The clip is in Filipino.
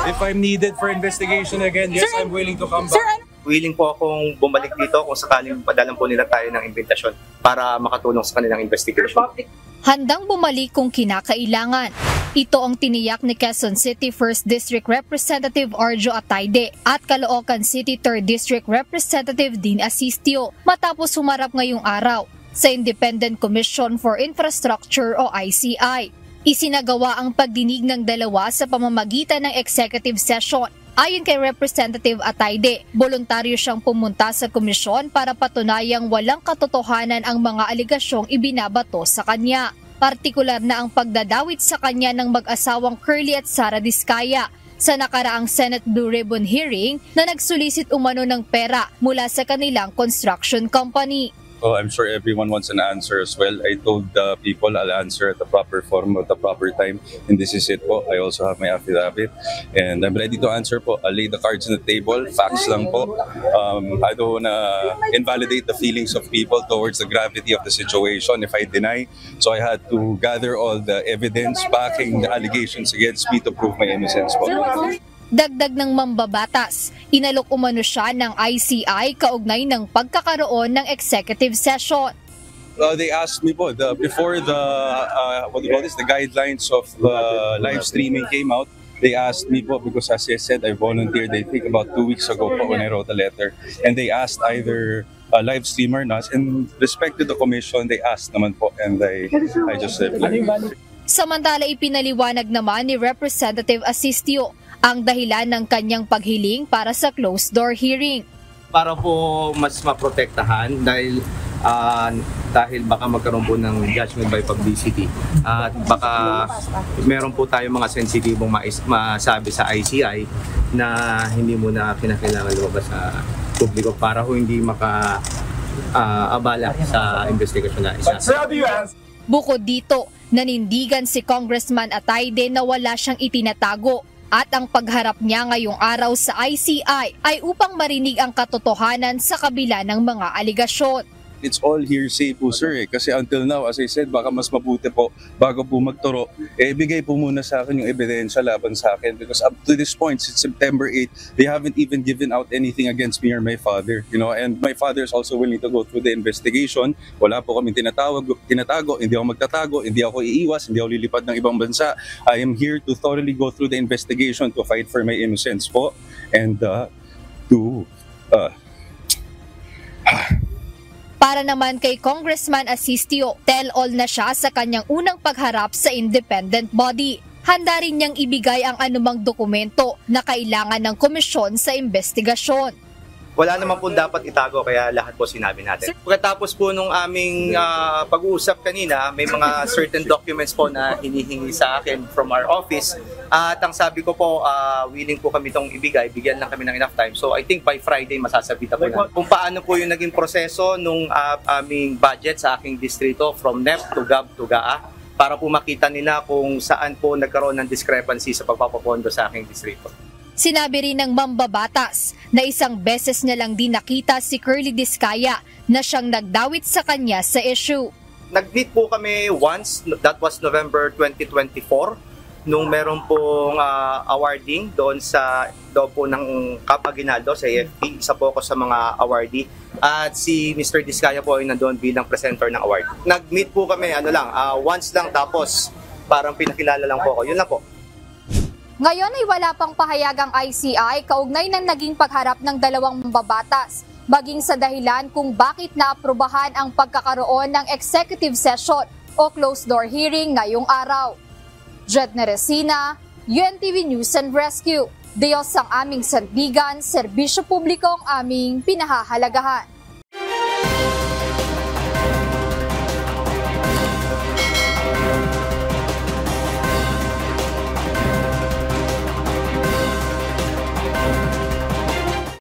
If I'm needed for investigation again, yes, I'm willing to come back. Willing po akong bumalik dito kung sakaling padalan po nila tayo ng imbitasyon para makatulong sa kanilang investigation. Handang bumalik kung kinakailangan. Ito ang tiniyak ni Quezon City 1st District Representative Arjo Atayde at Caloocan City 3rd District Representative Dean Asistio matapos humarap ngayong araw sa Independent Commission for Infrastructure o ICI. Isinagawa ang pagdinig ng dalawa sa pamamagitan ng executive session. Ayon kay Representative Atayde, voluntaryo siyang pumunta sa komisyon para patunayang walang katotohanan ang mga aligasyong ibinabato sa kanya. Partikular na ang pagdadawit sa kanya ng mag-asawang Curly at Sara Diskaya sa nakaraang Senate Blue Ribbon hearing na nagsulisit umano ng pera mula sa kanilang construction company. Oh, I'm sure everyone wants an answer as well. I told the people I'll answer at the proper form at the proper time. And this is it po. I also have my affidavit. And I'm ready to answer po. I'll lay the cards on the table. Facts lang po. I don't wanna invalidate the feelings of people towards the gravity of the situation if I deny. So I had to gather all the evidence backing the allegations against me to prove my innocence po. Dagdag ng mambabatas, inalok umano siya ng ICI kaugnay ng pagkakaroon ng executive session. They asked me po, before the the guidelines of live streaming came out, they asked me po, because as I said, I volunteered, I think about 2 weeks ago po when I wrote a letter, and they asked either a live streamer or not. In respect to the commission, they asked naman po, and I just replied. Samantala ipinaliwanag naman ni Representative Asistio ang dahilan ng kanyang paghiling para sa closed-door hearing. Para po mas maprotektahan dahil baka magkaroon po ng judgment by publicity at baka meron po tayong mga sensitibong masabi sa ICI na hindi mo na kinakailangan lumabas sa publiko para ho hindi maka-abala sa investigasyon na isa. Bukod dito, nanindigan si Congressman Atayde na wala siyang itinatago at ang pagharap niya ngayong araw sa ICI ay upang marinig ang katotohanan sa kabila ng mga aligasyon. It's all hearsay po sir kasi until now, as I said, baka mas mabuti po bago po magturo, bigay po muna sa akin yung ebidensya laban sa akin because up to this point, since September 8, they haven't even given out anything against me or my father, and my father is also willing to go through the investigation. Wala po kaming tinatago, hindi ako magtatago, hindi ako iiwas, hindi ako lilipad ng ibang bansa. I am here to thoroughly go through the investigation to fight for my innocence po and Para naman kay Congressman Asistio, tell-all na siya sa kanyang unang pagharap sa independent body. Handa rin niyang ibigay ang anumang dokumento na kailangan ng komisyon sa investigasyon. Wala naman po dapat itago kaya lahat po sinabi natin. Pagkatapos po nung aming pag-uusap kanina, may mga certain documents po na hinihingi sa akin from our office. At ang sabi ko po, willing po kami itong ibigay, bigyan lang kami ng enough time. So I think by Friday masasabitan po na kung paano po yung naging proseso nung aming budget sa aking distrito from NEP to GAB to GAA para po makita nila kung saan po nagkaroon ng discrepancy sa pagpapapondo sa aking distrito. Sinabi rin ng mambabatas na isang beses niya lang din nakita si Curly Diskaya na siyang nagdawit sa kanya sa issue. Nag-meet po kami once, that was November 2024, nung meron pong awarding doon po ng Cap Aguinaldo sa AFP, isa po ako sa mga awardee. At si Mr. Diskaya po ay nandoon bilang presenter ng award. Nag-meet po kami, once lang tapos parang pinakilala lang po ako, yun lang po. Ngayon ay wala pang pahayagang ICI kaugnay ng naging pagharap ng dalawang mambabatas, maging sa dahilan kung bakit naaprubahan ang pagkakaroon ng executive session o closed-door hearing ngayong araw. Jedne Resina, UNTV News and Rescue. Diyos ang aming sandigan, serbisyo publiko ang aming pinahahalagahan.